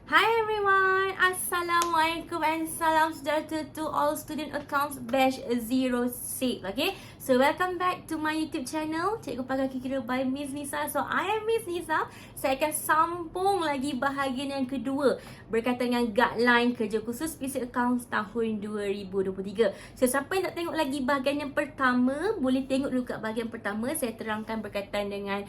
Hi everyone, Assalamualaikum and salam sejahtera to all student accounts batch 06. Okay, so welcome back to my YouTube channel Cikgu Pagar Kikira by Miss Nisa. So I am Miss Nisa. Saya akan sambung lagi bahagian yang kedua berkaitan dengan guideline kerja khusus Basic Accounts tahun 2023. So siapa yang tak tengok lagi bahagian yang pertama, boleh tengok dulu kat bahagian pertama. Saya terangkan berkaitan dengan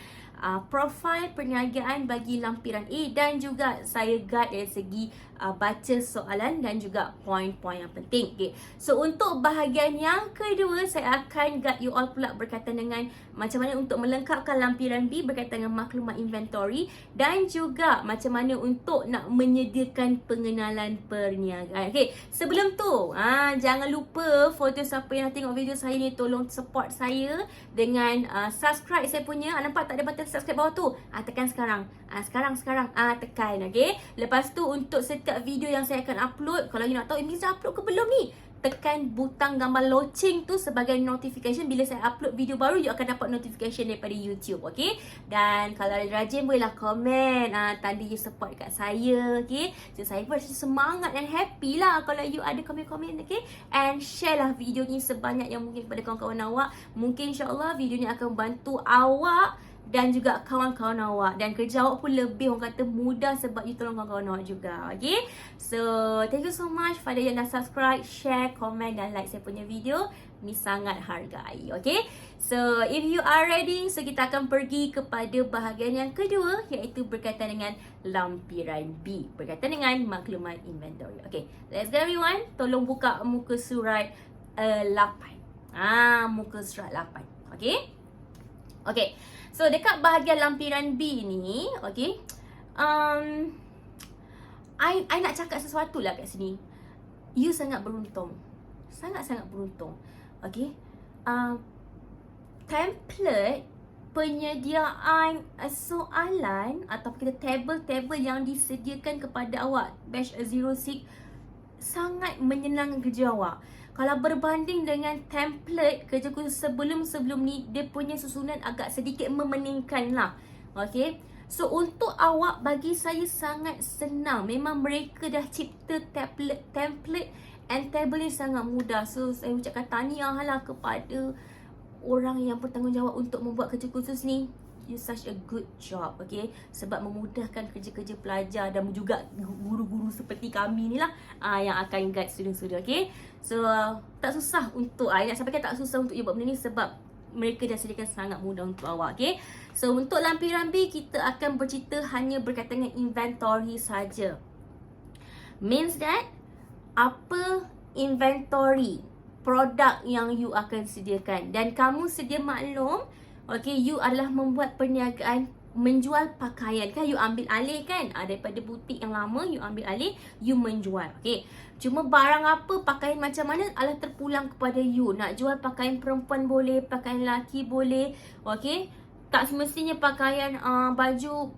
profil perniagaan bagi lampiran A dan juga saya guide dari segi baca soalan dan juga poin-poin yang penting. Okay. So untuk bahagian yang kedua, saya akan guide you all pula berkaitan dengan macam mana untuk melengkapkan lampiran B berkaitan dengan maklumat inventory dan juga macam mana untuk nak menyediakan pengenalan perniagaan. Okay. Sebelum tu, jangan lupa for tu siapa yang nak tengok video saya ni, tolong support saya dengan subscribe saya punya. Nampak tak ada button subscribe bawah tu? Tekan sekarang. Sekarang tekan, okey. Lepas tu untuk setiap video yang saya akan upload, kalau you nak tahu Miss dah upload ke belum ni, tekan butang gambar loceng tu sebagai notification. Bila saya upload video baru, you akan dapat notification daripada YouTube, okey. Dan kalau ada rajin, bolehlah komen tanda you support kat saya, okey. So saya pun rasa semangat dan happy lah kalau you ada komen-komen, okey. And share lah video ni sebanyak yang mungkin kepada kawan-kawan awak. Mungkin insyaAllah video ni akan bantu awak dan juga kawan-kawan awak, dan kerja awak pun lebih orang kata mudah sebab you tolong kawan-kawan awak juga. Okay, so thank you so much pada yang dah subscribe, share, komen dan like saya punya video. Ni sangat hargai. Okay, so if you are ready, so kita akan pergi kepada bahagian yang kedua, iaitu berkaitan dengan lampiran B, berkaitan dengan maklumat inventory. Okay, let's go everyone. Tolong buka muka surat 8. Muka surat 8. Okay, okay. So dekat bahagian lampiran B ni, okay, I nak cakap sesuatu lah kat sini. You sangat beruntung. Sangat-sangat beruntung. Okay, template penyediaan soalan atau kita table-table yang disediakan kepada awak batch 06 sangat menyenangkan kerja awak. Kalau berbanding dengan template kerja khusus sebelum-sebelum ni, dia punya susunan agak sedikit memeningkan lah. Okay, so untuk awak, bagi saya sangat senang. Memang mereka dah cipta template and table ni sangat mudah. So saya ucapkan tahniah lah kepada orang yang bertanggungjawab untuk membuat kerja khusus ni. You such a good job, okay? Sebab memudahkan kerja-kerja pelajar dan juga guru-guru seperti kami ni lah yang akan guide student-student, okay? So, tak susah untuk, nak sampaikan tak susah untuk you buat benda ni sebab mereka dah sediakan sangat mudah untuk awak, okay? So, untuk lampiran B, kita akan bercerita hanya berkaitan dengan inventory saja. Means that, apa inventory produk yang you akan sediakan. Dan kamu sedia maklum, okay, you adalah membuat perniagaan menjual pakaian kan, you ambil alih kan, daripada butik yang lama you ambil alih, you menjual. Okay, cuma barang apa, pakaian macam mana adalah terpulang kepada you. Nak jual pakaian perempuan boleh, pakaian lelaki boleh. Okay, tak semestinya pakaian baju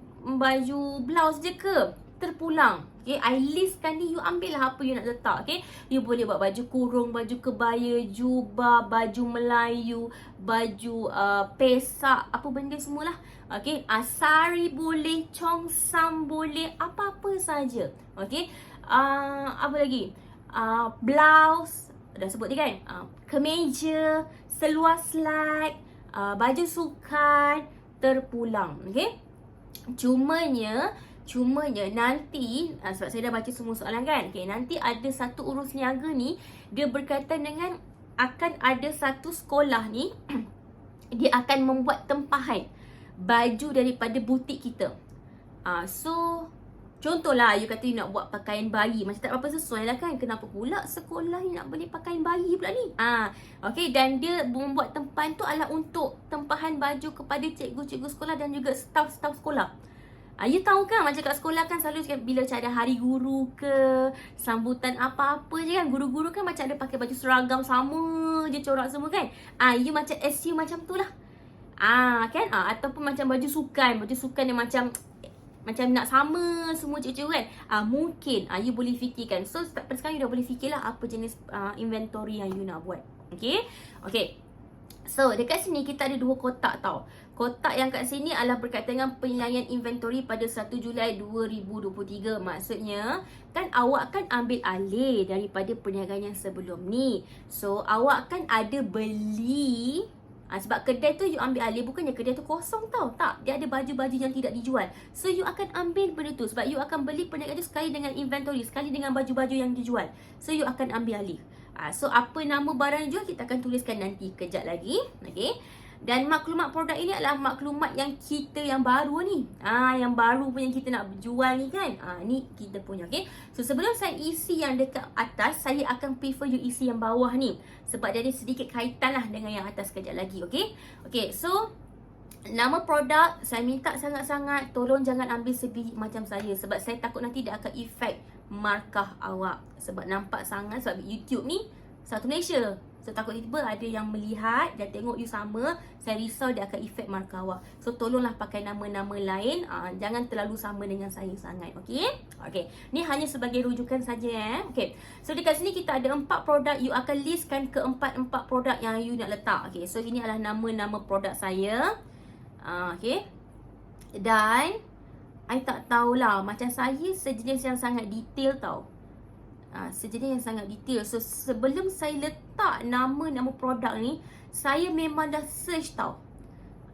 blouse je ke, terpulang. Okay, I listkan ni, you ambil lah apa you nak letak. Okay, you boleh buat baju kurung, baju kebaya, jubah, baju Melayu, baju pesak, apa benda semualah. Okay, sari boleh, chongsam boleh, apa-apa saja. Okay, apa lagi, blouse dah sebut dia kan, kemeja, seluar slide, baju sukan, terpulang. Okay, cumanya nanti, sebab saya dah baca semua soalan kan, okay, nanti ada satu urus niaga ni, dia berkaitan dengan akan ada satu sekolah ni dia akan membuat tempahan baju daripada butik kita. So contohlah you kata you nak buat pakaian bayi, macam tak apa sesuai lah kan. Kenapa pula sekolah ni nak beli pakaian bayi pula ni? Okay, dan dia membuat tempahan tu adalah untuk tempahan baju kepada cikgu-cikgu sekolah dan juga staff-staff sekolah. You tahu kan, macam kat sekolah kan selalu bila macam ada hari guru ke, sambutan apa-apa je kan, guru-guru kan macam ada pakai baju seragam sama je corak semua kan. You macam assume macam tu lah. Kan, ataupun macam baju sukan yang macam nak sama semua cikgu kan. Mungkin you boleh fikirkan. So pada sekarang you dah boleh fikirlah apa jenis inventory yang you nak buat. Okay, so dekat sini kita ada dua kotak tau. Kotak yang kat sini adalah berkaitan dengan penilaian inventory pada 1 Julai 2023. Maksudnya, kan awak kan ambil alih daripada perniagaan yang sebelum ni. So, awak kan ada beli. Sebab kedai tu you ambil alih, bukannya kedai tu kosong tau. Tak, dia ada baju-baju yang tidak dijual. So, you akan ambil benda tu. Sebab you akan beli perniagaan tu sekali dengan inventory, sekali dengan baju-baju yang dijual. So, you akan ambil alih. So, apa nama barang jual kita akan tuliskan nanti kejap lagi. Okay. Dan maklumat produk ini adalah maklumat yang kita yang baru ni. Yang baru pun yang kita nak jual ni kan. Ni kita punya, okey. So sebelum saya isi yang dekat atas, saya akan prefer you isi yang bawah ni. Sebab dia ada sedikit kaitan lah dengan yang atas kejap lagi, okey. Okey, so nama produk, saya minta sangat-sangat tolong jangan ambil sebiji macam saya. Sebab saya takut nanti dia akan efek markah awak. Sebab nampak sangat, sebab YouTube ni satu Malaysia. So takut tiba-tiba ada yang melihat dan tengok you sama, saya risau dia akan efek markah awak. So tolonglah pakai nama-nama lain, jangan terlalu sama dengan saya sangat, okey? Okey, ni hanya sebagai rujukan saja okey. So dekat sini kita ada 4 produk, you akan listkan ke 4 produk yang you nak letak. Okey, so ini adalah nama-nama produk saya. Okey. Dan I tak tahulah, macam saya sejenis yang sangat detail tau. Sejenis yang sangat detail. So sebelum saya letak nama-nama produk ni, saya memang dah search tau.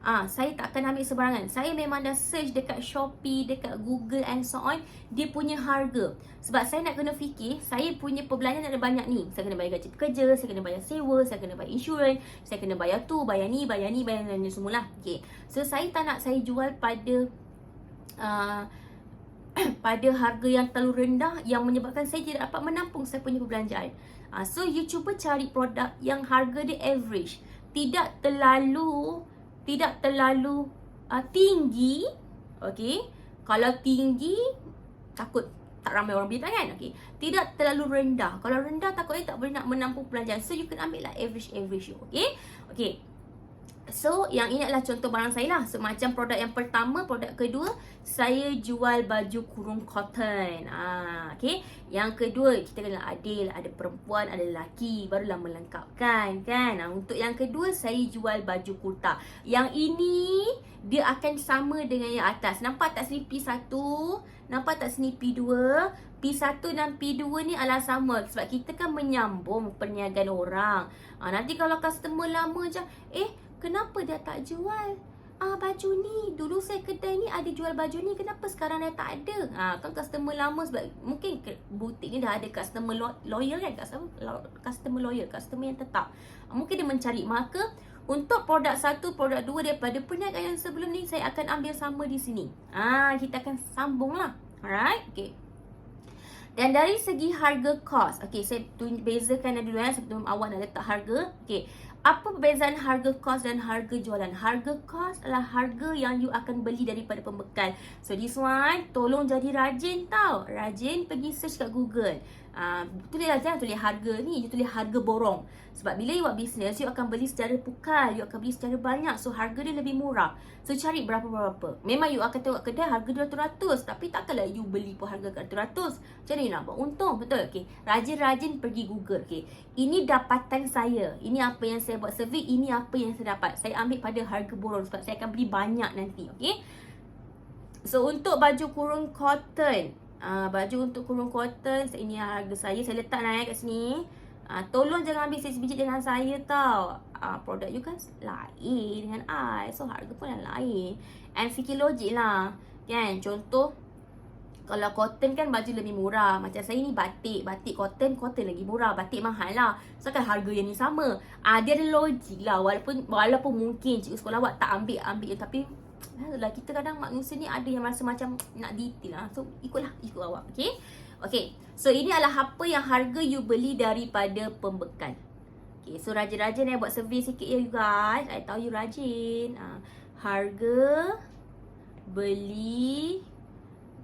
Saya tak akan ambil sebarangan. Saya memang dah search dekat Shopee, dekat Google and so on, dia punya harga. Sebab saya nak kena fikir, saya punya perbelanjaan ada banyak ni. Saya kena bayar gaji pekerja, saya kena bayar sewa, saya kena bayar insurans, saya kena bayar tu, bayar ni, bayar ni semualah. Okay. So saya tak nak saya jual pada pada harga yang terlalu rendah yang menyebabkan saya tidak dapat menampung saya punya perbelanjaan. So you cuba cari produk yang harga dia average, tidak terlalu tinggi. Okey, kalau tinggi takut tak ramai orang beli kan. Okey, tidak terlalu rendah. Kalau rendah takutnya tak boleh nak menampung perbelanjaan. So you can ambil lah average you. Okey. Okey. So, yang ini adalah contoh barang saya lah. So, macam produk yang pertama, produk kedua, saya jual baju kurung cotton. Okay. Yang kedua, kita kena adil. Ada perempuan, ada lelaki. Barulah melengkapkan, kan. Untuk yang kedua, saya jual baju kurta. Yang ini, dia akan sama dengan yang atas. Nampak tak sini P1? Nampak tak sini P2? P1 dan P2 ni adalah sama. Sebab kita kan menyambung perniagaan orang. Nanti kalau customer lama macam, kenapa dia tak jual baju ni? Dulu saya kedai ni ada jual baju ni, kenapa sekarang dia tak ada? Kan customer lama, sebab mungkin butik ni dah ada customer loyal kan, customer loyal, customer yang tetap. Mungkin dia mencari. Maka untuk produk 1, produk 2 daripada perniagaan yang sebelum ni, saya akan ambil sama di sini. Kita akan sambung lah. Alright, okay. Dan dari segi harga cost, okay, saya bezakan dulu sebelum awak nak letak harga. Okay, apa perbezaan harga kos dan harga jualan? Harga kos adalah harga yang you akan beli daripada pembekal. So this one, tolong jadi rajin tau. Rajin pergi search kat Google. Jangan tulis harga ni, you tulis harga borong. Sebab bila you buat bisnes, you akan beli secara pukal, you akan beli secara banyak. So harga dia lebih murah. So cari berapa-berapa. Memang you akan tengok kedai harga 200, tapi takkanlah you beli pun harga 200. Macam mana you nak buat untung? Betul? Okay. Rajin-rajin pergi Google. Okay. Ini dapatan saya. Ini apa yang saya buat survey. Ini apa yang saya dapat. Saya ambil pada harga borong sebab saya akan beli banyak nanti. Okay. So untuk baju kurung cotton, baju untuk kurung cotton, ini harga saya letak kat sini. Tolong jangan ambil saiz biji dengan saya tau. Produk you kan lain dengan I, so harga pun lain. And fikir logik lah, kan. Contoh, kalau cotton kan baju lebih murah. Macam saya ni batik cotton lagi murah. Batik mahal lah. So kan harga yang ni sama. Dia ada logik lah. Walaupun mungkin cikgu sekolah awak tak ambil tapi kita kadang manusia ni ada yang rasa macam nak detail lah. So ikut awak. Okay. Okay. So ini adalah apa yang harga you beli daripada pembekal. Okay. So rajin-rajin buat survey sikit ya you guys. I tahu you rajin. Harga beli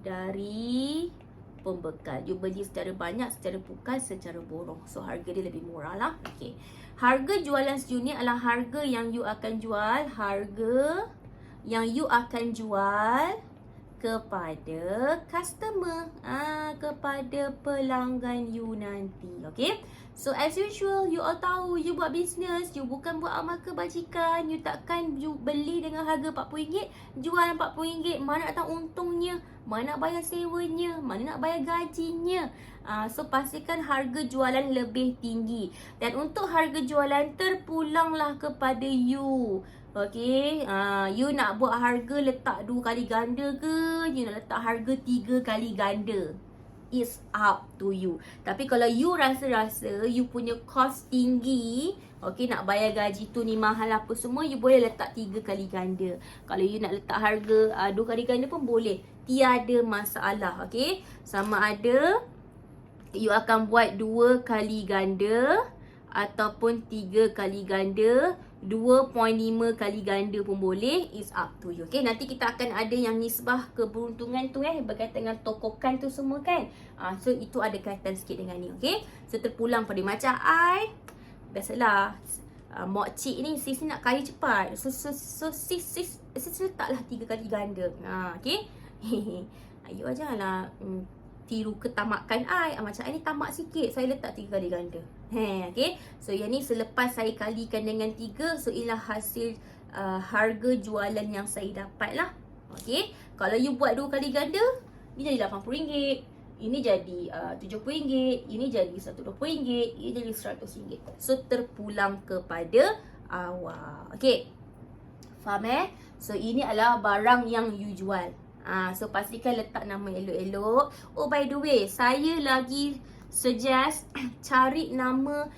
dari pembekal. You beli secara banyak, secara pukal, secara borong. So harga dia lebih murah lah. Okay. Harga jualan sedunia adalah harga yang you akan jual. Harga yang you akan jual kepada customer. kepada pelanggan you nanti. Okay, so as usual, you all tahu you buat bisnes, you bukan buat amal kebajikan. You takkan you beli dengan harga RM40, jual RM40. Mana nak tahu untungnya, mana nak bayar sewanya, mana nak bayar gajinya. So pastikan harga jualan lebih tinggi. Dan untuk harga jualan terpulanglah kepada you. Okay, you nak buat harga letak 2 kali ganda ke? You nak letak harga 3 kali ganda? It's up to you. Tapi kalau you rasa-rasa you punya cost tinggi, okay, nak bayar gaji tu ni mahal apa semua, you boleh letak 3 kali ganda. Kalau you nak letak harga 2 kali ganda pun boleh. Tiada masalah, okay. Sama ada you akan buat 2 kali ganda ataupun 3 kali ganda, 2.5 kali ganda pun boleh. It's up to you. Okay, nanti kita akan ada yang nisbah keberuntungan tu berkaitan dengan tokokan tu semua kan. So itu ada kaitan sikit dengan ni. Okay, so terpulang pada macam I, biasalah mak cik ni, sis ni nak kaya cepat. So sis letaklah 3 kali ganda. Okay. You janganlah tiru ketamakan I. Macam I ni tamak sikit, saya letak 3 kali ganda. Okay. So yang ni selepas saya kalikan dengan 3, so ialah hasil harga jualan yang saya dapat lah. Okay. Kalau you buat 2 kali ganda, ni jadi RM80, ini jadi RM70, ini jadi RM120, ini jadi RM100. So terpulang kepada awak. Okay, faham So ini adalah barang yang you jual. So pastikan letak nama elok-elok. Oh, by the way, saya lagi suggest cari nama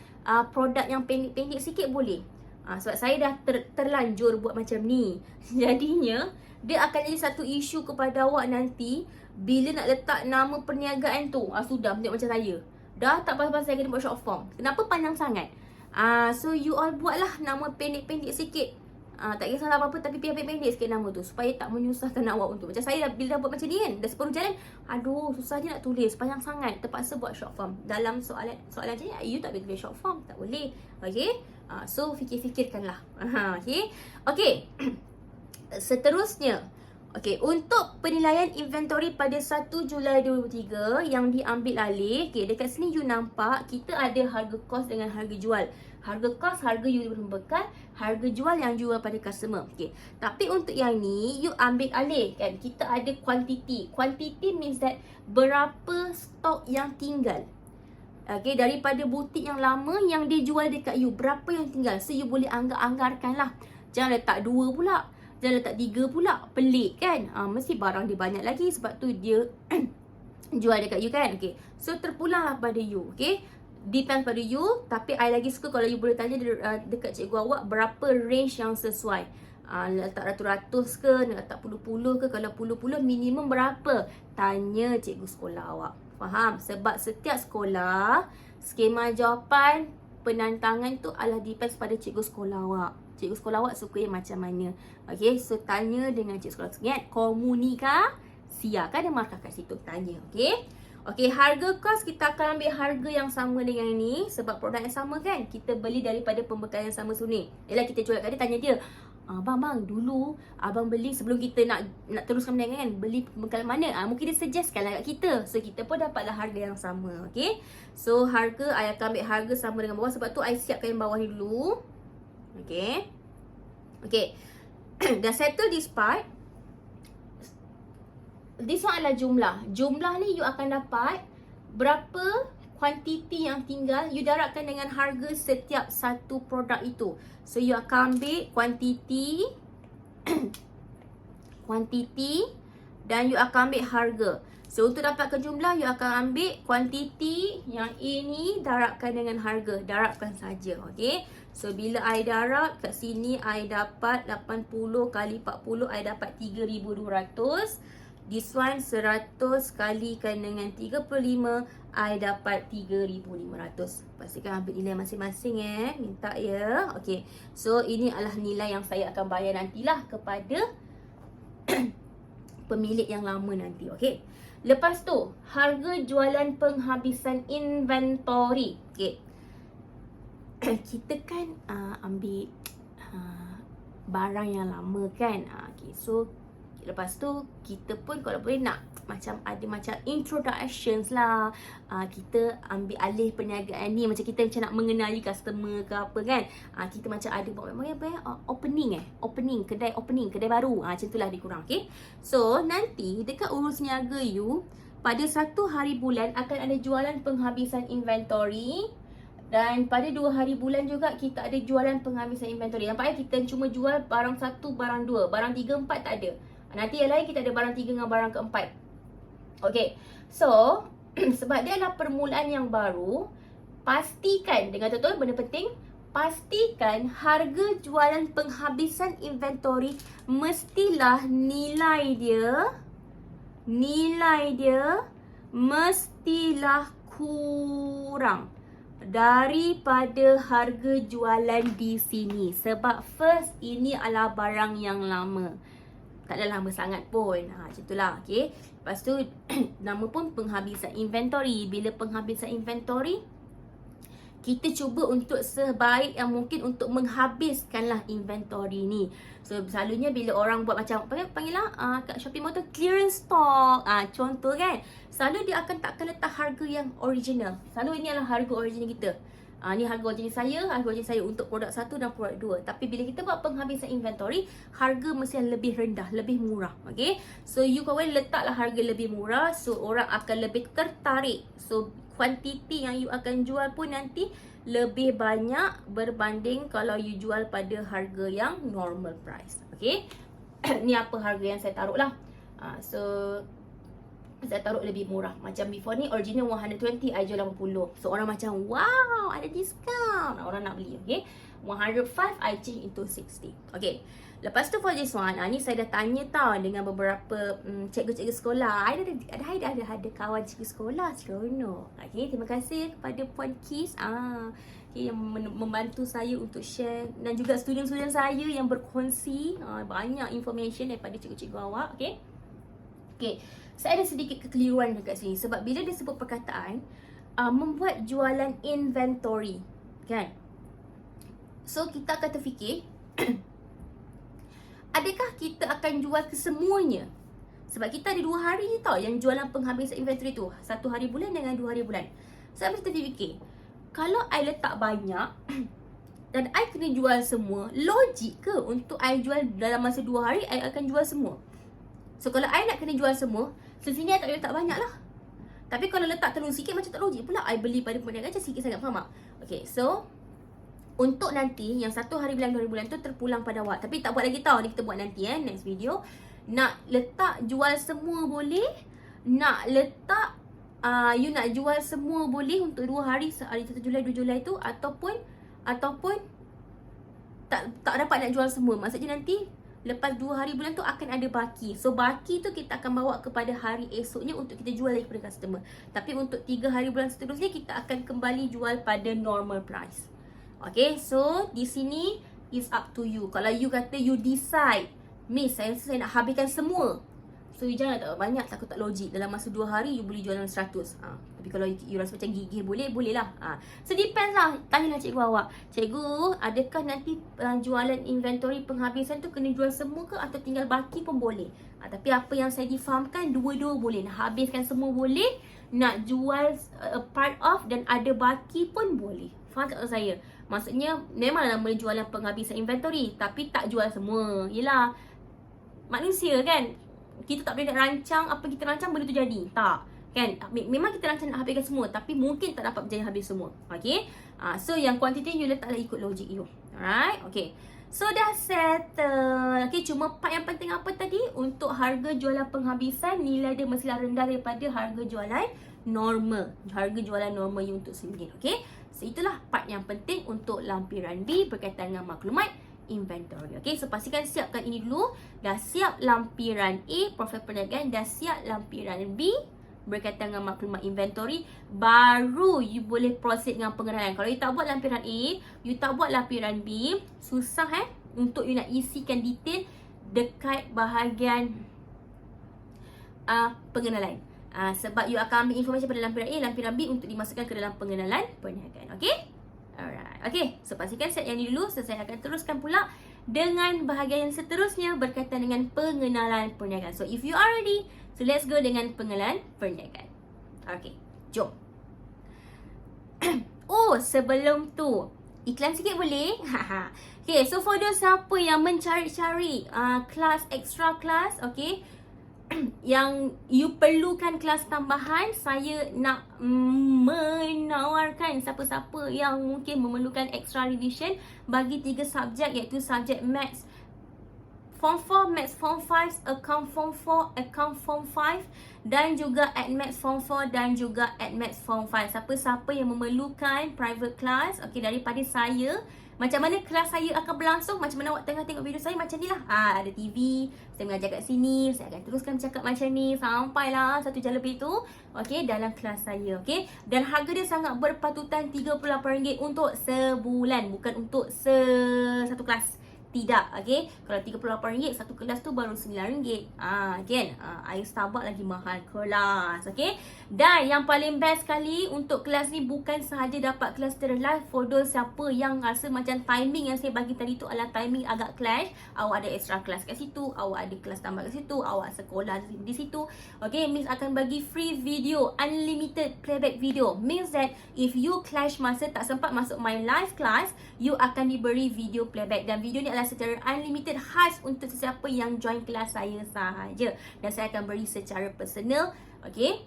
produk yang pendek-pendek sikit boleh. Sebab saya dah terlanjur buat macam ni. Jadinya dia akan jadi satu isu kepada awak nanti bila nak letak nama perniagaan tu. Sudah tengok macam saya. Dah tak pasal-pasal saya kena buat short form. Kenapa panjang sangat? So you all buatlah nama pendek-pendek sikit. Tak kisahlah apa-apa, tapi pendek-pendek sikit nama tu supaya tak menyusahkan awak untuk. Macam saya bila dah buat macam ni kan, dah separuh jalan, aduh susahnya nak tulis, panjang sangat, terpaksa buat short form. Dalam soalan macam ni, you tak boleh tulis short form, tak boleh. Okay, so fikir-fikirkanlah. Okay, seterusnya, okay, untuk penilaian inventory pada 1 Julai 2023 yang diambil alih, okay, dekat sini you nampak kita ada harga kos dengan harga jual. Harga kos, harga you berbekas, harga jual yang jual pada customer. Okay. Tapi untuk yang ni, you ambil alih kan. Kita ada quantity. Quantity means that berapa stok yang tinggal. Okay, daripada butik yang lama yang dia jual dekat you, berapa yang tinggal. So, you boleh anggarkan lah. Jangan letak 2 pula. Jangan letak 3 pula. Pelik kan. Mesti barang dia banyak lagi. Sebab tu dia jual dekat you kan. Okay. So, terpulanglah pada you. Okay. Depend pada you. Tapi I lagi suka kalau you boleh tanya dekat cikgu awak berapa range yang sesuai. Letak ratus-ratus ke, nak letak puluh-puluh ke. Kalau puluh-puluh minimum berapa? Tanya cikgu sekolah awak. Faham? Sebab setiap sekolah, skema jawapan penantangan tu adalah depends pada cikgu sekolah awak. Cikgu sekolah awak suka yang macam mana. Okay, so tanya dengan cikgu sekolah. Ingat, komunikasi. Kan ada markah kat situ, tanya. Okay. Okay, harga kos kita akan ambil harga yang sama dengan ni. Sebab produk yang sama kan. Kita beli daripada pembekalan yang sama sunyi. Yalah, kita jual kat dia, tanya dia, bang, dulu abang beli sebelum kita nak teruskan perniagaan kan, beli pembekalan mana? Mungkin dia suggestkan lah kat kita. So, kita pun dapatlah harga yang sama. Okay. So, harga, I akan ambil harga sama dengan bawah. Sebab tu, I siapkan yang bawah ni dulu. Okay. Okay. Dah settle this part. This one adalah jumlah. Jumlah ni you akan dapat berapa kuantiti yang tinggal. You darabkan dengan harga setiap satu produk itu. So you akan ambil kuantiti dan you akan ambil harga. So untuk dapatkan jumlah, you akan ambil kuantiti yang ini darabkan dengan harga. Darabkan saja. Okay. So bila I darab kat sini, I dapat 80 kali 40, I dapat 3,200. This one 100 kalikan dengan 35, I dapat 3,500. Pastikan ambil nilai masing-masing minta ya. Okay. So ini adalah nilai yang saya akan bayar nantilah kepada pemilik yang lama nanti. Okay. Lepas tu, harga jualan penghabisan inventory. Okay. Kita kan ambil barang yang lama kan. Okay. So Lepas tu kita pun kalau boleh nak macam ada macam introductions lah. Kita ambil alih perniagaan ni, macam kita macam nak mengenali customer ke apa kan. Kita macam ada buat opening kedai baru. Macam tu lah lebih kurang. Okay, so nanti dekat Urus Niaga You, pada 1 hari bulan akan ada jualan penghabisan inventory. Dan pada 2 hari bulan juga kita ada jualan penghabisan inventory. Nampak kita cuma jual barang 1, barang 2, barang 3, 4 tak ada. Nanti yang lain kita ada barang 3 dengan barang keempat. Okay, so sebab dia adalah permulaan yang baru, pastikan, dengan tuan-tuan benda penting, pastikan harga jualan penghabisan inventory mestilah nilai dia mestilah kurang daripada harga jualan di sini. Sebab first, ini adalah barang yang lama, tak ada lama sangat pun. Macam itulah. Okay, lepas tu nama pun penghabisan inventory. Bila penghabisan inventory, kita cuba untuk sebaik yang mungkin untuk menghabiskanlah inventory ni. So selalunya bila orang buat macam panggil lah kat Shopee Mall tu clearance stock, contoh kan, selalu dia akan takkan letak harga yang original. Selalu ini adalah harga original kita. Ni harga original saya untuk produk 1 dan produk 2. Tapi bila kita buat penghabisan inventory, harga mesti lebih rendah, lebih murah. Okay, so you kawan letaklah harga lebih murah, so orang akan lebih tertarik. So kuantiti yang you akan jual pun nanti lebih banyak berbanding kalau you jual pada harga yang normal price. Okay, ni apa harga yang saya taruh lah. So saya taruh lebih murah. Macam before ni original 120, I jual 80. So orang macam wow, ada diskaun, orang nak beli. Okay, 105 I change into 60. Okay, lepas tu for this one, ni saya dah tanya tau dengan beberapa cikgu-cikgu sekolah. Ada kawan cikgu sekolah seronok. Okay, terima kasih kepada Puan Kis yang membantu saya untuk share, dan juga student-student saya yang berkongsi banyak information daripada cikgu-cikgu awak. Okay, saya ada sedikit kekeliruan dekat sini. Sebab bila dia sebut perkataan membuat jualan inventory, kan, so kita akan terfikir adakah kita akan jual kesemuanya? Sebab kita ada 2 hari je tau yang jualan penghabisan inventory tu, 1 hari bulan dengan 2 hari bulan. So saya mesti terfikir, kalau I letak banyak dan I kena jual semua, logik ke untuk I jual dalam masa 2 hari I akan jual semua? So kalau I nak kena jual semua, sesini I tak boleh letak banyak lah. Tapi kalau letak terlalu sikit macam tak logik pula. I beli pada perniagaan macam sikit sangat, faham tak? Okay, so untuk nanti yang 1 hari bulan 2 hari bulan tu terpulang pada awak. Tapi tak buat lagi tau, ni kita buat nanti next video. Nak letak jual semua boleh. Nak letak you nak jual semua boleh untuk 2 hari, hari 1 Julai 2 Julai tu. Ataupun tak dapat nak jual semua. Maksudnya nanti lepas 2 hari bulan tu akan ada baki. So baki tu kita akan bawa kepada hari esoknya untuk kita jual lagi kepada customer. Tapi untuk 3 hari bulan seterusnya kita akan kembali jual pada normal price. Okay, so di sini is up to you. Kalau you kata you decide, Miss, saya nak habiskan semua, so you jangan letak banyak, takut tak logik. Dalam masa 2 hari you boleh jual 100. Tapi kalau you rasa macam gigih boleh lah. So depends lah. Tanyalah cikgu awak, cikgu, adakah nanti jualan inventory penghabisan tu kena jual semua ke atau tinggal baki pun boleh? Tapi apa yang saya difahamkan, dua-dua boleh. Nak habiskan semua boleh, nak jual part of dan ada baki pun boleh. Faham tak saya? Maksudnya memang nama jualan penghabisan inventory, tapi tak jual semua. Yelah, manusia kan, kita tak boleh nak rancang apa kita rancang benda tu jadi. Tak, kan? Memang kita rancang nak habiskan semua, tapi mungkin tak dapat berjaya habis semua. Okay, so yang kuantiti you letaklah ikut logik you. Alright, okay, so dah settle. Okay, cuma part yang penting apa tadi? Untuk harga jualan penghabisan, nilai dia mestilah rendah daripada harga jualan normal. Harga jualan normal you untuk sendiri. Okay, so itulah part yang penting untuk lampiran B berkaitan dengan maklumat inventory. Okay, so pastikan siapkan ini dulu. Dah siap lampiran A, profil perniagaan, dah siap lampiran B berkaitan dengan maklumat inventory, baru you boleh proceed dengan pengenalan. Kalau you tak buat lampiran A, you tak buat lampiran B, susah untuk you nak isikan detail dekat bahagian pengenalan. Sebab you akan ambil informasi pada lampiran A, lampiran B untuk dimasukkan ke dalam pengenalan perniagaan. Okay? Alright. Okay, so pastikan set yang ni dulu. So saya akan teruskan pula dengan bahagian yang seterusnya berkaitan dengan pengenalan perniagaan. So if you are ready, so let's go dengan pengenalan perniagaan. Okay, jom. Oh, sebelum tu iklan sikit boleh? Okay, so for those siapa yang mencari-cari kelas, extra kelas, okay, yang you perlukan kelas tambahan, saya nak menawarkan siapa-siapa yang mungkin memerlukan extra revision bagi 3 subjek, iaitu subjek Maths Form 4, Maths Form 5, Account Form 4, Account Form 5 dan juga Maths Form 4 dan juga Maths Form 5. Siapa-siapa yang memerlukan private class, okay, daripada saya, macam mana kelas saya akan berlangsung, macam mana awak tengah tengok video saya macam ni lah. Ada TV, saya mengajar kat sini, saya akan teruskan bercakap macam ni sampailah 1 jam lebih tu, okay, dalam kelas saya, okay. Dan harga dia sangat berpatutan RM38 untuk sebulan, bukan untuk satu kelas. Tidak, okay. Kalau RM38 satu kelas tu baru RM9. Kan? Air Starbucks lagi mahal kelas, okay. Dan yang paling best sekali untuk kelas ni bukan sahaja dapat kelas secara live. For those siapa yang rasa macam timing yang saya bagi tadi tu adalah timing agak clash, awak ada extra kelas kat situ, awak ada kelas tambah kat situ, awak sekolah di situ, okay, Miss akan bagi free video, unlimited playback video. Means that if you clash masa tak sempat masuk my live class, you akan diberi video playback. Dan video ni adalah secara unlimited, khas untuk sesiapa yang join kelas saya sahaja. Dan saya akan beri secara personal, okay.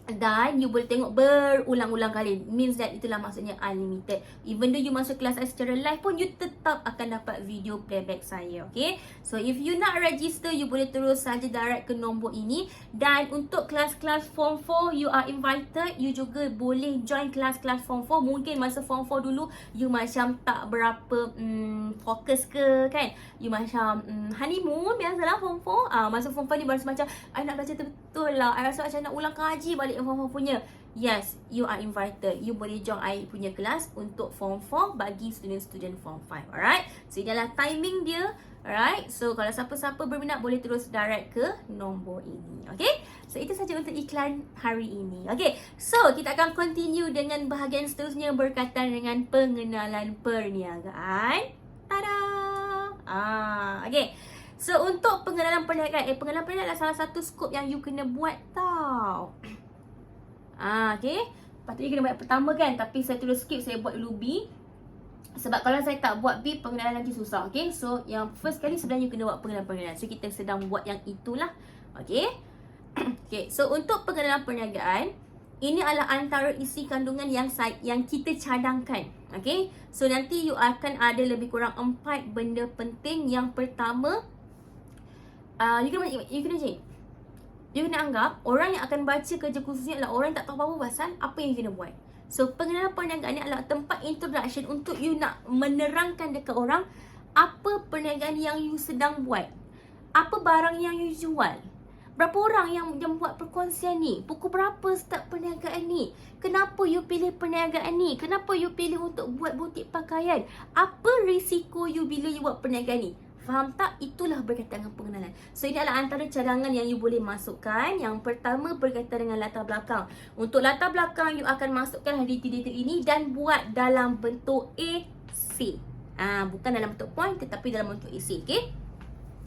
Dan you boleh tengok berulang-ulang kali. Means that itulah maksudnya unlimited. Even though you masuk kelas saya secara live pun, you tetap akan dapat video playback saya, okay. So if you nak register, you boleh terus saja direct ke nombor ini. Dan untuk kelas-kelas Form 4, you are invited. You juga boleh join kelas-kelas Form 4. Mungkin masa Form 4 dulu, you macam tak berapa fokus ke, kan. You macam honeymoon, biasalah Form 4. Masa Form 5 ni baru macam, I nak belajar betul lah, I rasa macam nak ulang kaji balik yang Form 4 punya. Yes, you are invited. You boleh join I punya kelas untuk Form 4 bagi student-student Form 5. Alright, so ini adalah timing dia. Alright, so kalau siapa-siapa berminat boleh terus direct ke nombor ini. Okay, so itu saja untuk iklan hari ini. Okay, so kita akan continue dengan bahagian seterusnya berkaitan dengan pengenalan perniagaan. Tada! Okay, so untuk pengenalan perniagaan, pengenalan perniagaan adalah salah satu skop yang you kena buat tau. Okay, patutnya kena buat pertama kan, tapi saya terus skip, saya buat dulu B. Sebab kalau saya tak buat B, pengenalan nanti susah. Okay, so yang first kali sebenarnya you kena buat pengenalan. So kita sedang buat yang itulah. Okay. Okay, so untuk pengenalan perniagaan, ini adalah antara isi kandungan yang kita cadangkan. Okay, so nanti you akan ada lebih kurang 4 benda penting. Yang pertama, you kena anggap orang yang akan baca kerja khususnya adalah orang yang tak tahu apa-apa pasal apa yang you kena buat. So pengenalan perniagaan ni adalah tempat introduction untuk you nak menerangkan dekat orang apa perniagaan yang you sedang buat, apa barang yang you jual, berapa orang yang buat perkongsian ni, pukul berapa start perniagaan ni, kenapa you pilih perniagaan ni, kenapa you pilih untuk buat butik pakaian, apa risiko you bila you buat perniagaan ni. Faham tak? Itulah berkaitan dengan pengenalan. So ini adalah antara cadangan yang you boleh masukkan. Yang pertama berkaitan dengan latar belakang. Untuk latar belakang, you akan masukkan detail-detail ini dan buat dalam bentuk essay. Bukan dalam bentuk point, tetapi dalam bentuk essay, okay?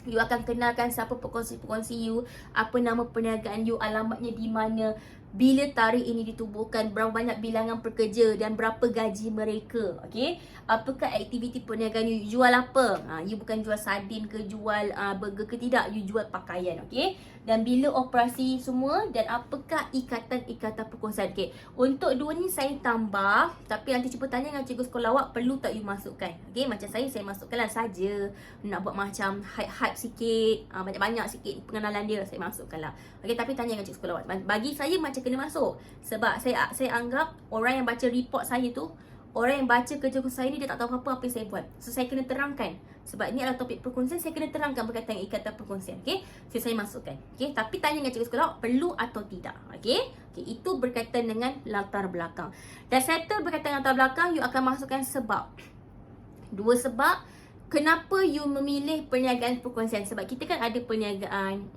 You akan kenalkan siapa pekongsi-pekongsi you, apa nama perniagaan you, alamatnya di mana, bila tarikh ini ditubuhkan, berapa banyak bilangan pekerja dan berapa gaji mereka. Okay, apakah aktiviti perniagaan you, jual apa, you bukan jual sardin ke, jual burger ke, tidak, you jual pakaian. Okay, dan bila operasi semua, dan apakah ikatan-ikatan perkongsian. Okay, untuk dua ni saya tambah, tapi nanti cuba tanya dengan cikgu sekolah awak, perlu tak you masukkan. Okay, macam saya masukkanlah saja, nak buat macam hype-hype sikit, banyak-banyak sikit pengenalan dia, saya masukkanlah. Okay, tapi tanya dengan cikgu sekolah awak. Bagi saya macam kena masuk, sebab saya anggap orang yang baca report saya tu, orang yang baca kerja saya ni, dia tak tahu apa-apa yang saya buat. So saya kena terangkan, sebab ini adalah topik perkongsian, saya kena terangkan berkaitan dengan ikatan perkongsian. Okay, so saya masukkan. Okay, tapi tanya dengan cikgu sekolah perlu atau tidak. Okay, itu berkaitan dengan latar belakang. Dan settle berkaitan dengan latar belakang, you akan masukkan sebab. 2 sebab kenapa you memilih perniagaan perkongsian. Sebab kita kan ada perniagaan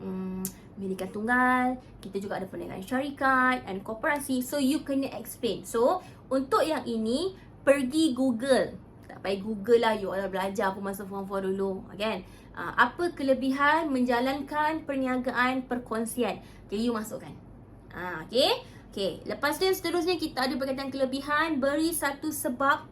milikan tunggal, kita juga ada perniagaan syarikat dan koperasi. So you kena explain. So untuk yang ini, pergi Google. Tak payah Google lah, you all belajar pun masa form 4 dulu, kan? Apa kelebihan menjalankan perniagaan perkongsian? Okay, you masukkan. Okay. Okay, lepas tu seterusnya kita ada berkaitan kelebihan. Beri satu sebab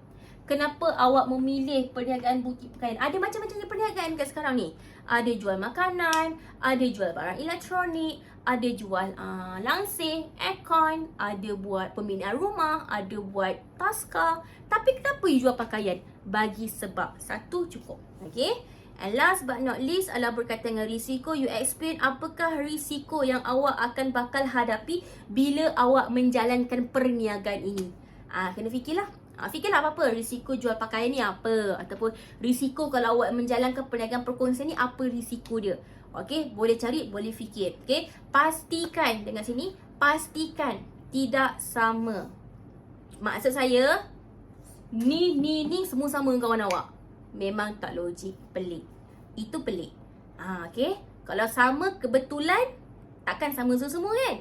kenapa awak memilih perniagaan butik pakaian. Ada macam-macam perniagaan kat sekarang ni. Ada jual makanan, ada jual barang elektronik, ada jual langsir, aircon, ada buat pembinaan rumah, ada buat taska. Tapi kenapa you jual pakaian? Bagi sebab. Satu cukup. Okay. And last but not least adalah berkaitan dengan risiko. You explain apakah risiko yang awak akan bakal hadapi bila awak menjalankan perniagaan ini. Kena fikirlah. Fikirlah apa-apa risiko jual pakaian ni apa. Ataupun risiko kalau awak menjalankan perniagaan perkongsian ni, apa risiko dia. Okay, boleh cari, boleh fikir. Okay, pastikan dengan sini, pastikan tidak sama. Maksud saya, ni semua sama dengan kawan awak. Memang tak logik, pelik. Itu pelik. Okay. Kalau sama kebetulan, takkan sama semua kan?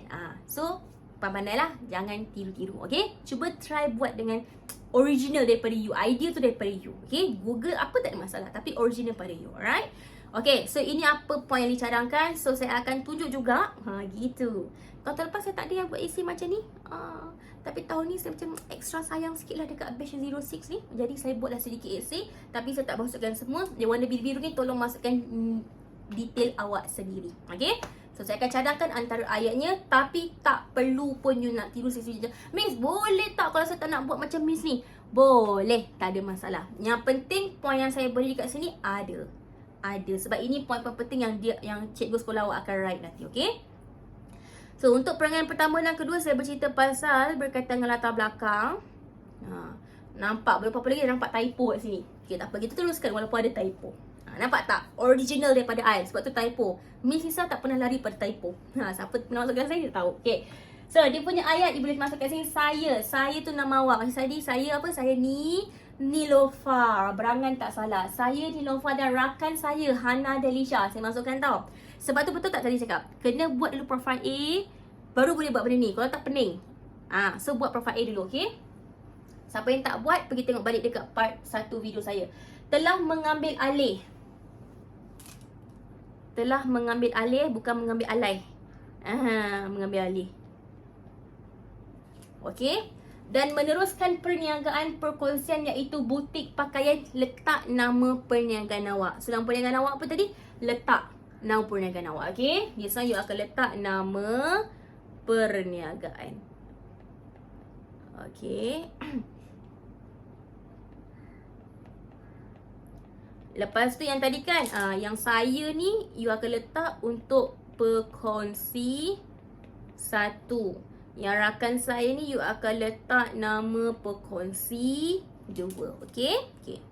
So, pandai-pandailah. Jangan tiru-tiru. Okay. Cuba try buat dengan original daripada you. Idea tu daripada you. Okay. Google apa tak ada masalah. Tapi original pada you. Alright. Okay. So, ini apa point yang dicadangkan. So, saya akan tunjuk juga. Gitu. Kalau tahun lepas saya tak ada yang buat essay macam ni. Tapi tahun ni saya macam extra sayang sikit lah dekat batch 06 ni. Jadi saya buatlah sedikit essay. Tapi saya tak masukkan semua. Yang warna biru-biru ni tolong masukkan detail awak sendiri. Okay. So saya akan cadangkan antara ayatnya. Tapi tak perlu pun you nak tiru saya je. Miss boleh tak kalau saya tak nak buat macam Miss ni? Boleh. Tak ada masalah. Yang penting point yang saya beri kat sini ada. Sebab ini point penting yang cikgu sekolah awak akan write nanti. Okay. So, untuk perangai pertama dan kedua, saya bercerita pasal berkaitan dengan latar belakang. Nampak berapa lagi nampak typo kat sini. Okay, tak apa. Kita teruskan walaupun ada typo. Nampak tak? Original daripada I. Sebab tu typo. Miss Nisa tak pernah lari pada typo. Siapa pernah masuk kelas saya, dia tahu. Okay. So, dia punya ayat dia boleh masuk kat sini. Saya tu nama awak. Macam tadi, saya apa? Saya Nilofa. Berangan tak salah. Saya Nilofa dan rakan saya Hana Delisha. Saya masukkan tau. Sebab tu betul tak tadi cakap? Kena buat dulu profile A, baru boleh buat benda ni. Kalau tak pening. So buat profile A dulu, okay? Siapa yang tak buat, pergi tengok balik dekat part 1 video saya. Telah mengambil alih. Telah mengambil alih, bukan mengambil alih. Mengambil alih. Okay? Dan meneruskan perniagaan perkongsian iaitu butik pakaian. Letak nama perniagaan awak. So, nama perniagaan awak apa tadi? Letak nama perniagaan awak. Okay? Biasanya you akan letak nama perniagaan. Okay. Lepas tu yang tadi kan, yang saya ni you akan letak untuk perkongsi 1. Yang rakan saya ni you akan letak nama perkongsi 2. Okay? Okay.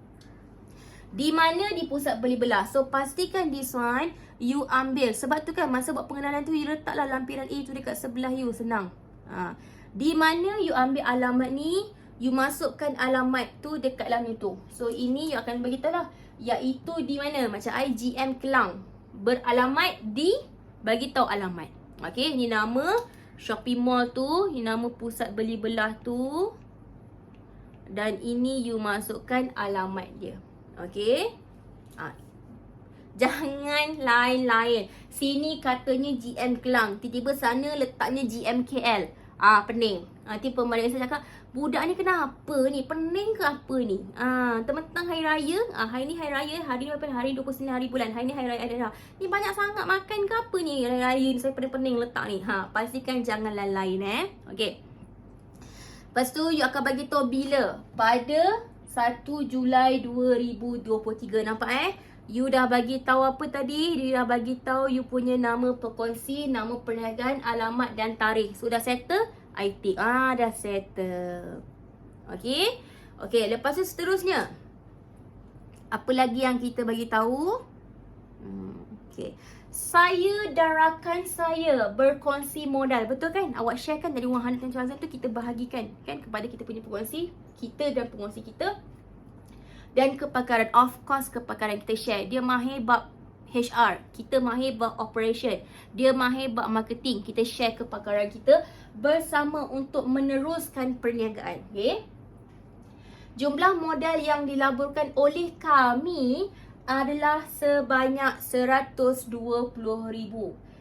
Di mana di pusat beli belah. So pastikan this one you ambil. Sebab tu kan masa buat pengenalan tu you letaklah lampiran A tu dekat sebelah you. Senang. Di mana you ambil alamat ni, you masukkan alamat tu dekat dalam itu. So ini you akan beritahu lah. Iaitu di mana. Macam IGM Kelang. Beralamat di, bagi tahu alamat. Okay. Ni nama shopping mall tu. Ni nama pusat beli belah tu. Dan ini you masukkan alamat dia. Okay. Jangan lain-lain. Sini katanya GM Kelang. Tiba-tiba sana letaknya GM KL. Pening. Nanti pembalik saya cakap, budak ni kenapa ni? Pening ke apa ni? Tentang hari raya. Hari ni hari raya. Hari ni hari 29 hari bulan. Hari ni hari raya ada. Ni banyak sangat makan ke apa ni? Hari raya ni saya pening-pening letak ni. Pastikan jangan lain-lain Okay. Lepas tu you akan bagi tahu bila. Pada 1 Julai 2023. Nampak You dah bagi tahu apa tadi? Dia dah bagi tahu you punya nama perkongsi, nama perniagaan, alamat dan tarikh. So dah settle? I tick. Dah settle. Okay. Okay, lepas tu seterusnya. Apa lagi yang kita bagi tahu? Okay. Saya dan rakan saya berkongsi modal. Betul kan? Awak share kan dari wang 100,000 tu kita bahagikan kan kepada kita punya pengongsi. Kita dan pengongsi kita. Dan kepakaran. Of course kepakaran kita share. Dia mahir bab HR. Kita mahir bab operation. Dia mahir bab marketing. Kita share kepakaran kita bersama untuk meneruskan perniagaan. Okay? Jumlah modal yang dilaburkan oleh kami adalah sebanyak 120,000.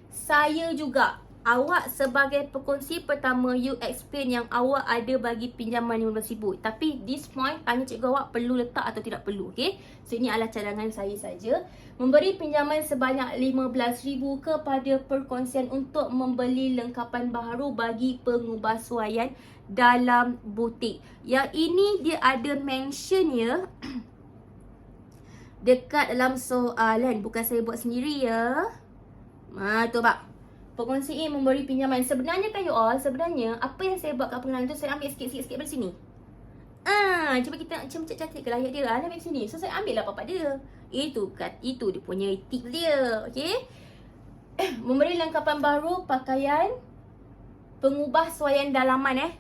Saya juga, awak sebagai pekongsi pertama, you explain yang awak ada bagi pinjaman 15,000. Tapi this point, tanya cikgu awak perlu letak atau tidak perlu, okay? So ini adalah cadangan saya saja. Memberi pinjaman sebanyak 15,000 kepada perkongsian untuk membeli lengkapan baharu bagi pengubahsuaian dalam butik. Yang ini dia ada mention ya dekat dalam soalan, bukan saya buat sendiri ya. Tu pak, pekongsi A memberi pinjaman. Sebenarnya kan you all, sebenarnya apa yang saya buat kat pengenalan tu, saya ambil sikit-sikit dari sini. Cuba kita macam cantik ke layar dia, ambil sini. So saya ambil lah apa-apa dia. Itu dia punya tip dia, okey. Memberi lengkapan baru pakaian pengubahsuaian dalaman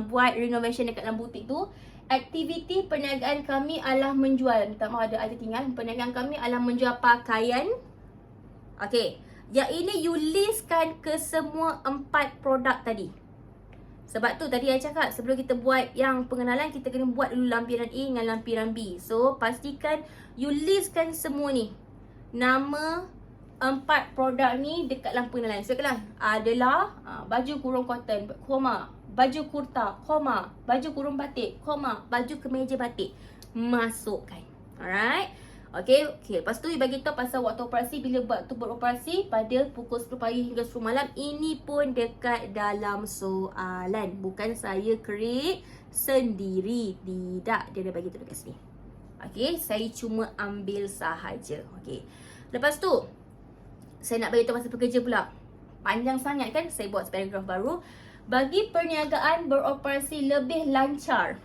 buat renovation dekat dalam butik tu. Aktiviti perniagaan kami adalah menjual, minta maaf ada tinggal. Perniagaan kami adalah menjual pakaian. Okey, yang ini you listkan ke semua 4 produk tadi. Sebab tu tadi saya cakap, sebelum kita buat yang pengenalan, kita kena buat dulu lampiran A dengan lampiran B. So pastikan you listkan semua ni, nama 4 produk ni dekat dalam pengenalan. So adalah baju kurung cotton, koma, baju kurta, koma, baju kurung batik, koma, baju kemeja batik. Masukkan. Alright. Okay. Lepas tu bagi tahu pasal waktu operasi, bila waktu beroperasi pada pukul 10 pagi hingga 10 malam. Ini pun dekat dalam soalan. Bukan saya create sendiri. Tidak. Dia dah bagi tahu dekat sini. Okay. Saya cuma ambil sahaja. Okay. Lepas tu, saya nak bagi tahu pasal pekerja pula. Panjang sangat kan, saya buat paragraf baru. Bagi perniagaan beroperasi lebih lancar.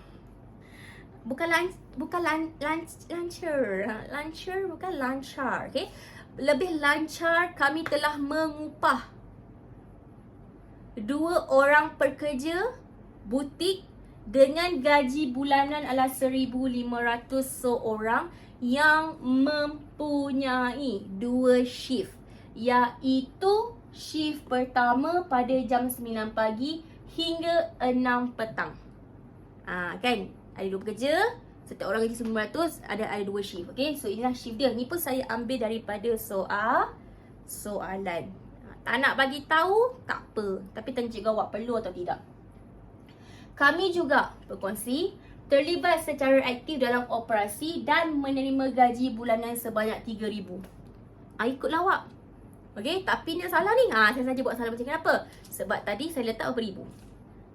Lancar, okay? Lebih lancar, kami telah mengupah 2 orang pekerja butik dengan gaji bulanan adalah 1,500 seorang yang mempunyai 2 shift, iaitu shift pertama pada jam 9 pagi hingga 6 petang. Kan? Ada 2 pekerja, setiap orang gaji 1,500, ada 2 shift. Okay, so inilah shift dia. Ni pun saya ambil daripada soalan. Tak nak bagi tahu, tak apa. Tapi tanya cikgu awak perlu atau tidak. Kami juga berkongsi terlibat secara aktif dalam operasi dan menerima gaji bulanan sebanyak 3,000. Ikutlah awak. Okay, tapi ni salah ni. Saya saja buat salah macam kenapa? Sebab tadi saya letak berapa ribu?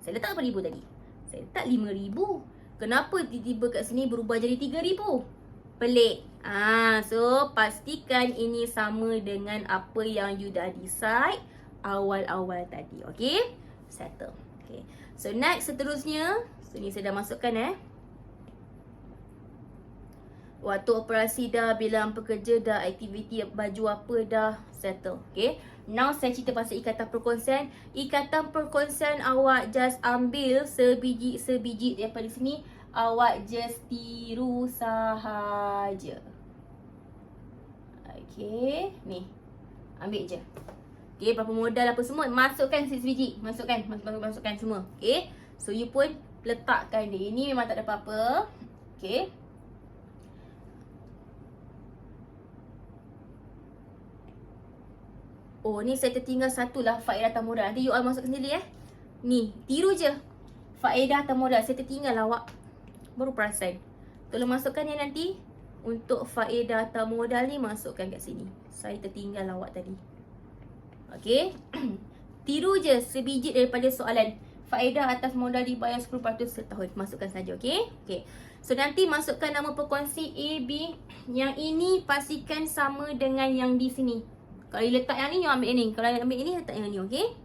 Saya letak berapa ribu tadi? Saya letak 5,000. Kenapa tiba-tiba kat sini berubah jadi 3,000? Pelik. So pastikan ini sama dengan apa yang you dah decide awal-awal tadi. Okay? Settle. Okay. So next, seterusnya. So ni saya dah masukkan waktu operasi dah, bilang pekerja dah, aktiviti baju apa dah, settle. Okay. Now saya cerita pasal ikatan perkongsian. Ikatan perkongsian awak just ambil sebiji daripada sini. Awak just tiru sahaja. Okay. Ni. Ambil je. Okay. Berapa modal apa semua. Masukkan sebiji. Masukkan semua. Okay. So you pun letakkan dia. Ini memang tak ada apa-apa. Okay. Oh, ni saya tertinggal satu lah, faedah tamodal. Nanti you all masuk sendiri Ni, tiru je. Faedah tamodal. Saya tertinggal lah awak. Baru perasan. Tolong masukkan nanti. Untuk faedah tamodal ni, masukkan kat sini. Saya tertinggal lah awak tadi. Okay. Tiru je sebiji daripada soalan. Faedah atas modal dibayar 10% setahun. Masukkan saja, okay? Okay. So, nanti masukkan nama pekongsi A, B. Yang ini pastikan sama dengan yang di sini. Kalau letak yang ni, you ambil yang ni. Kalau ambil ini, letak yang ni, okey?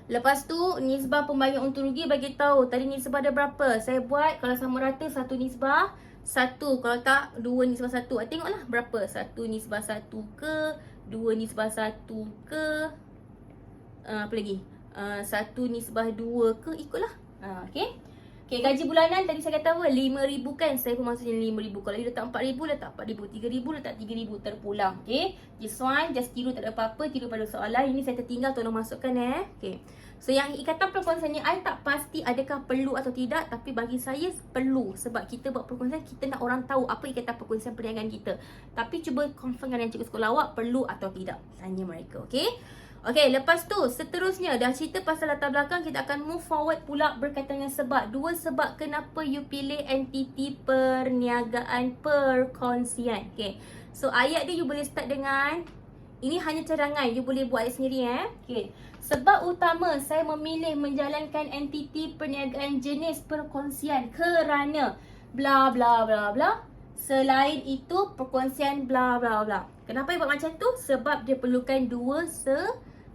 Lepas tu, nisbah pembayaran untung rugi bagi tahu. Tadi nisbah ada berapa? Saya buat, kalau sama rata, 1 nisbah 1. Kalau tak, 2 nisbah 1. Tengoklah berapa. 1 nisbah 1 ke? 2 nisbah 1 ke? Apa lagi? 1 nisbah 2 ke? Ikutlah. Okey? Okay, gaji bulanan tadi saya kata apa? 5,000 kan? Saya pun maksudnya 5,000. Kalau you letak 4,000, letak 4,000. 3,000, letak 3,000. Terpulang. Okay. This one, just tiru, tak ada apa-apa. Tiru pada soalan. Ini saya tertinggal, tolong masukkan Okay. So yang ikatan perkongsian ni, I tak pasti adakah perlu atau tidak, tapi bagi saya perlu. Sebab kita buat perkongsian, kita nak orang tahu apa ikatan perkongsian perniagaan kita. Tapi cuba confirm dengan cikgu sekolah awak perlu atau tidak. Tanya mereka, okay? Okay, lepas tu seterusnya dah cerita pasal latar belakang, kita akan move forward pula berkaitan dengan sebab. Dua sebab kenapa you pilih entiti perniagaan perkongsian. Okay, so ayat dia you boleh start dengan, ini hanya cadangan, you boleh buat sendiri Okay. Sebab utama saya memilih menjalankan entiti perniagaan jenis perkongsian kerana bla bla bla bla. Selain itu perkongsian bla bla bla. Kenapa you buat macam tu? Sebab dia perlukan dua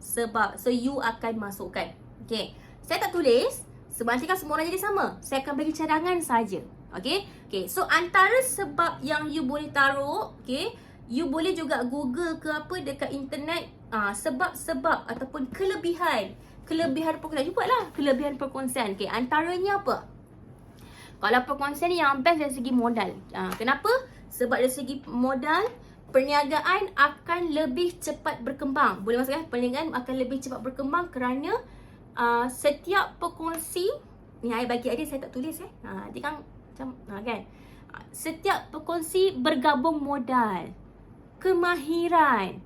sebab. So you akan masukkan. Okay, saya tak tulis sebab nanti kan semua orang jadi sama. Saya akan bagi cadangan saja. Okay, so antara sebab yang you boleh taruh, okay, you boleh juga Google ke apa dekat internet, sebab-sebab ataupun kelebihan perkongsian. You buatlah kelebihan perkongsian. Okay, antaranya apa? Kalau perkongsian ni yang best dari segi modal. Kenapa? Sebab dari segi modal, perniagaan akan lebih cepat berkembang. Boleh masukkan, perniagaan akan lebih cepat berkembang kerana setiap perkongsi, ni saya bagi idea, saya tak tulis nanti kan macam kan. Setiap perkongsi bergabung modal, kemahiran,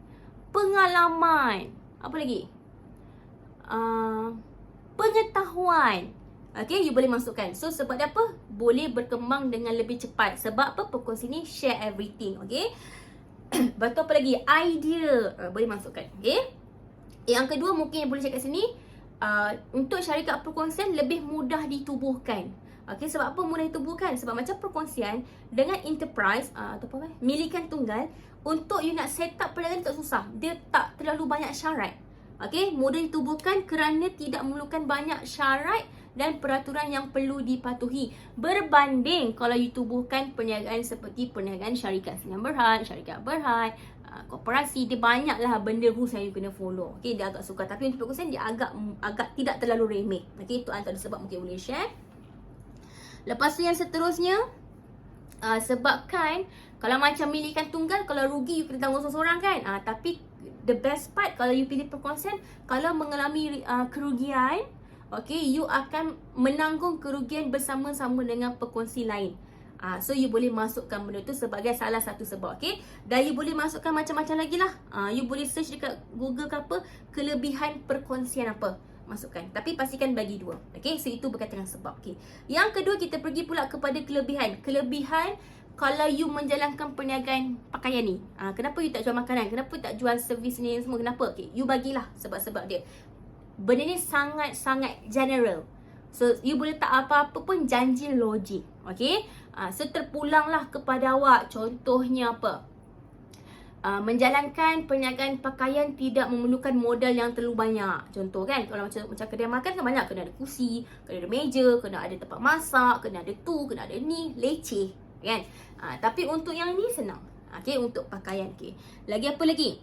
pengalaman, apa lagi? Pengetahuan. Okay, you boleh masukkan. So sebab apa? Boleh berkembang dengan lebih cepat. Sebab apa? Perkongsi ni share everything. Okay. Betul, apa lagi? Idea. Boleh masukkan. Okay. Yang kedua mungkin yang boleh cakap sini, untuk syarikat perkongsian lebih mudah ditubuhkan. Okay, sebab apa mudah ditubuhkan? Sebab macam perkongsian dengan enterprise atau apa, milikan tunggal, untuk you nak set up perniagaan tak susah. Dia tak terlalu banyak syarat. Okay, mudah ditubuhkan kerana tidak memerlukan banyak syarat dan peraturan yang perlu dipatuhi. Berbanding kalau you tubuhkan perniagaan seperti perniagaan syarikat sdn berhad, syarikat berhad, korporasi, dia banyaklah benda rules yang you kena follow. Okay, dia agak sukar. Tapi untuk perkongsian dia agak tidak terlalu remeh. Okay, itu antara sebab mungkin boleh share. Lepas tu yang seterusnya, sebabkan kalau macam milikan tunggal, kalau rugi you kena tanggung seorang-seorang kan. Tapi the best part kalau you pilih perkongsian, kalau mengalami kerugian, okay, you akan menanggung kerugian bersama-sama dengan perkongsi lain. So you boleh masukkan benda tu sebagai salah satu sebab. Okay, dan you boleh masukkan macam-macam lagi lah. You boleh search dekat Google ke apa, kelebihan perkongsian apa, masukkan. Tapi pastikan bagi dua. Okay, so itu berkaitan dengan sebab. Okay, yang kedua kita pergi pula kepada kelebihan. Kelebihan kalau you menjalankan perniagaan pakaian ni, kenapa you tak jual makanan? Kenapa you tak jual servis ni semua? Kenapa? Okay, you bagilah sebab-sebab dia. Benda ni sangat-sangat general. So you boleh tak apa-apa pun janji logik. Okay, so terpulanglah kepada awak. Contohnya apa? Menjalankan perniagaan pakaian tidak memerlukan modal yang terlalu banyak. Contoh kan, kalau macam kedai makan kan banyak, kena ada kursi, kena ada meja, kena ada tempat masak, kena ada tu, kena ada ni, leceh kan. Tapi untuk yang ni senang. Okay, untuk pakaian. Okay, lagi apa lagi?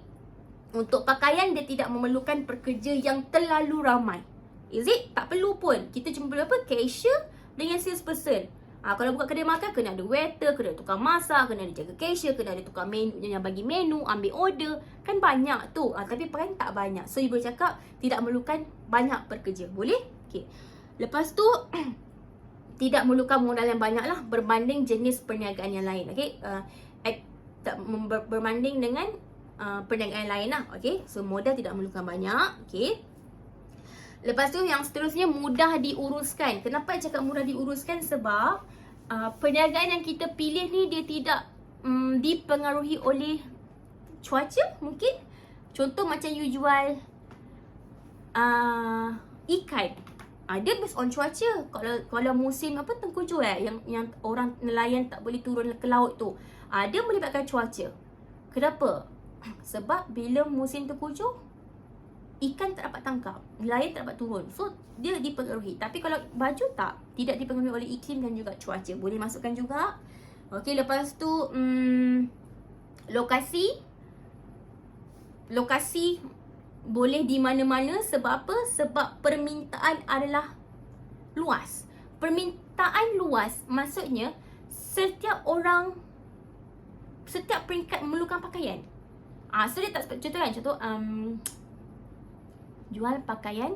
Untuk pakaian dia tidak memerlukan pekerja yang terlalu ramai. Is it? Tak perlu pun. Kita cuma perlu apa? Cashier dengan salesperson. Kalau buka kedai makan, kena ada waiter, kena ada tukang masak, kena ada jaga cashier, kena ada tukang menu yang bagi menu, ambil order. Kan banyak tu. Tapi pakaian tak banyak. So you boleh cakap tidak memerlukan banyak pekerja. Boleh? Okay. Lepas tu tidak memerlukan modal yang banyak lah berbanding jenis perniagaan yang lain. Okay. Berbanding dengan perniagaan lain lah. Okay, so modal tidak memerlukan banyak. Okay. Lepas tu yang seterusnya, mudah diuruskan. Kenapa saya cakap mudah diuruskan? Sebab perniagaan yang kita pilih ni dia tidak dipengaruhi oleh cuaca mungkin. Contoh macam you jual ikan, dia based on cuaca. Kalau musim apa, tengkujuh yang orang nelayan tak boleh turun ke laut tu, dia melibatkan cuaca. Kenapa? Sebab bila musim tengkujuh, ikan tak dapat tangkap, nelayan tak dapat turun. So dia dipengaruhi. Tapi kalau baju tidak dipengaruhi oleh iklim dan juga cuaca. Boleh masukkan juga. Okey, lepas tu lokasi boleh di mana-mana. Sebab apa? Sebab permintaan adalah luas. Permintaan luas maksudnya setiap peringkat memerlukan pakaian. So dia tak, contoh kan, jual pakaian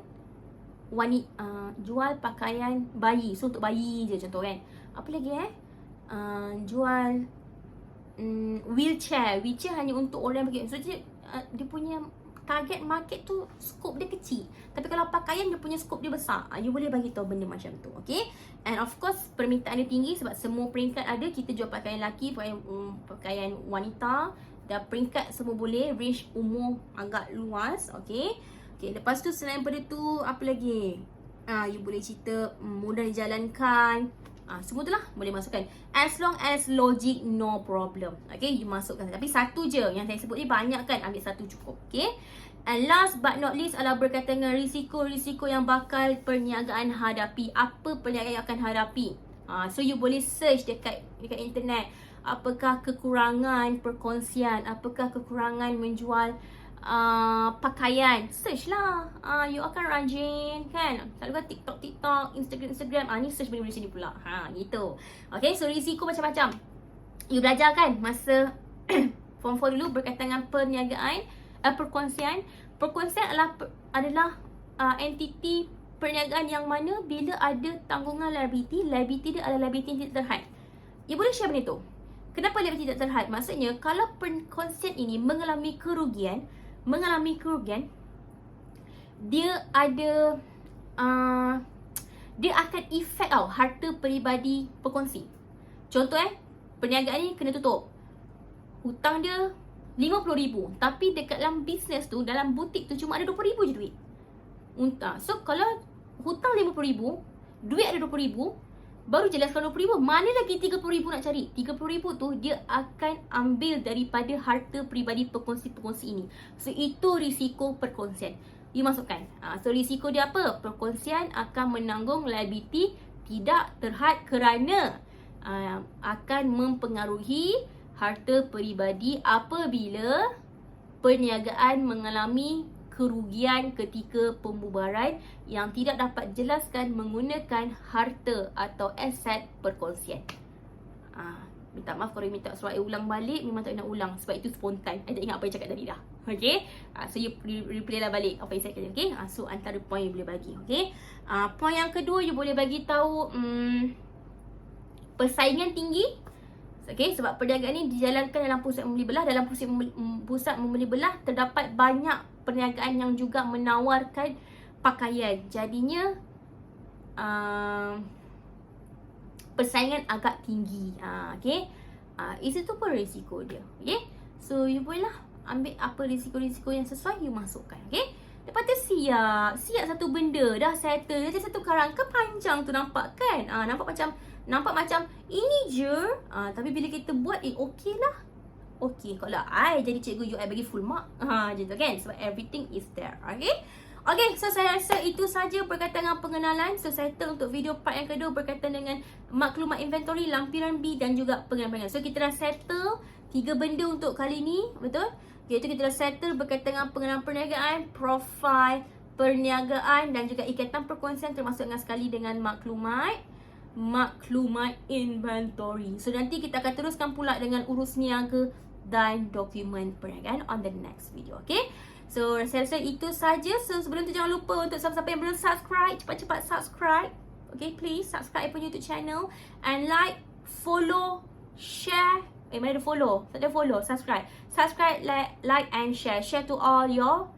jual pakaian bayi. So untuk bayi je contoh kan. Apa lagi jual wheelchair hanya untuk orang yang so dia punya target market tu, skop dia kecil. Tapi kalau pakaian dia punya skop dia besar. You boleh bagi tahu benda macam tu, okay? And of course permintaan dia tinggi sebab semua peringkat ada. Kita jual pakaian lelaki, pakaian wanita, dan peringkat semua boleh, range umur agak luas, okay? Okay, lepas tu selain daripada tu apa lagi? You boleh cerita mudah dijalankan. Semua tu lah boleh masukkan. As long as logic, no problem. Okay, you masukkan. Tapi satu je yang saya sebut ni, banyak kan, ambil satu cukup. Okay. And last but not least adalah berkaitan dengan risiko-risiko yang bakal perniagaan hadapi. Apa perniagaan yang akan hadapi? So you boleh search dekat internet. Apakah kekurangan perkongsian? Apakah kekurangan menjual pakaian? Search lah. You akan rajin kan. Selalu kan TikTok, Instagram. Ni search benda-benda sini pula. Gitu. Okay, so risiko macam-macam. You belajar kan masa form 4 dulu berkaitan dengan perniagaan, perkongsian. Perkongsian adalah entiti perniagaan yang mana bila ada tanggungan liability dia adalah liability yang tidak terhad. You boleh share benda tu. Kenapa liability tidak terhad? Maksudnya kalau perkongsian ini mengalami kerugian, dia ada dia akan efek harta peribadi perkongsi. Contoh perniagaan ni kena tutup. Hutang dia RM50,000, tapi dekat dalam bisnes tu, dalam butik tu cuma ada RM20,000 je duit. So kalau hutang RM50,000, duit ada RM20,000, baru jelaskan RM20,000, mana lagi RM30,000 nak cari? RM30,000 tu dia akan ambil daripada harta peribadi perkongsi ini. So itu risiko perkongsian. You masukkan. So risiko dia apa? Perkongsian akan menanggung liability tidak terhad kerana akan mempengaruhi harta peribadi apabila perniagaan mengalami kerugian ketika pembubaran yang tidak dapat jelaskan menggunakan harta atau aset perkongsian. Minta maaf kalau minta suruh ulang balik, memang tak nak ulang sebab itu spontan. I tak ingat apa yang cakap tadi dah. Okay, so you replay lah balik apa yang saya kata. Okay, so antara point you boleh bagi. Okay, point yang kedua you boleh bagi tahu persaingan tinggi. Okay, sebab perniagaan ni dijalankan dalam pusat membeli belah. Dalam pusat membeli belah terdapat banyak perniagaan yang juga menawarkan pakaian. Jadinya persaingan agak tinggi. Okay, itu pun risiko dia. Okay, so you boleh lah ambil apa risiko-risiko yang sesuai, you masukkan. Okay, lepas tu siap satu benda dah settle. Jadi satu karang ke panjang tu nampak kan. Nampak macam ini je. Tapi bila kita buat okey lah. Okey, kalau I jadi cikgu, I bagi full mark. Macam tu kan. Sebab everything is there. Okay. Okay, so saya rasa itu saja berkaitan dengan pengenalan. So settle untuk video part yang kedua berkaitan dengan maklumat inventory, lampiran B dan juga pengenalan. So kita dah settle 3 benda untuk kali ni. Betul? Iaitu kita dah settle berkaitan dengan pengenalan perniagaan, profil perniagaan dan juga ikatan perkongsian, termasuk dengan sekali dengan maklumat inventory. So nanti kita akan teruskan pula dengan urus niaga dan dokumen perniagaan on the next video. Okay, so saya rasa itu saja. So sebelum tu jangan lupa untuk siapa-siapa yang belum subscribe, cepat-cepat subscribe. Okay, please subscribe pun YouTube channel and like, follow, share. Mana ada follow? Tak ada follow, subscribe, like and share to all your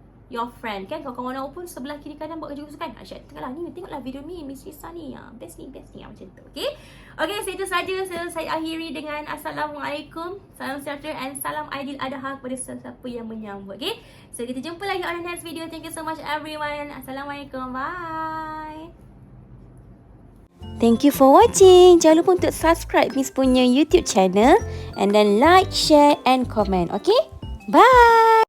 friend kan. Kalau kawan awak pun sebelah kiri kanan buat kerja kesukaan, share tengoklah ni, tengoklah video ni Miss Risa ni, best ni macam tu. Okay, so itu saja. Saya akhiri dengan Assalamualaikum, salam sejahtera and salam Aidil Adha kepada sesiapa yang menyambut. Okay, so kita jumpa lagi on the next video. Thank you so much everyone. Assalamualaikum, bye. Thank you for watching. Jangan lupa untuk subscribe Miss punya YouTube channel and then like, share and comment. Okay, bye.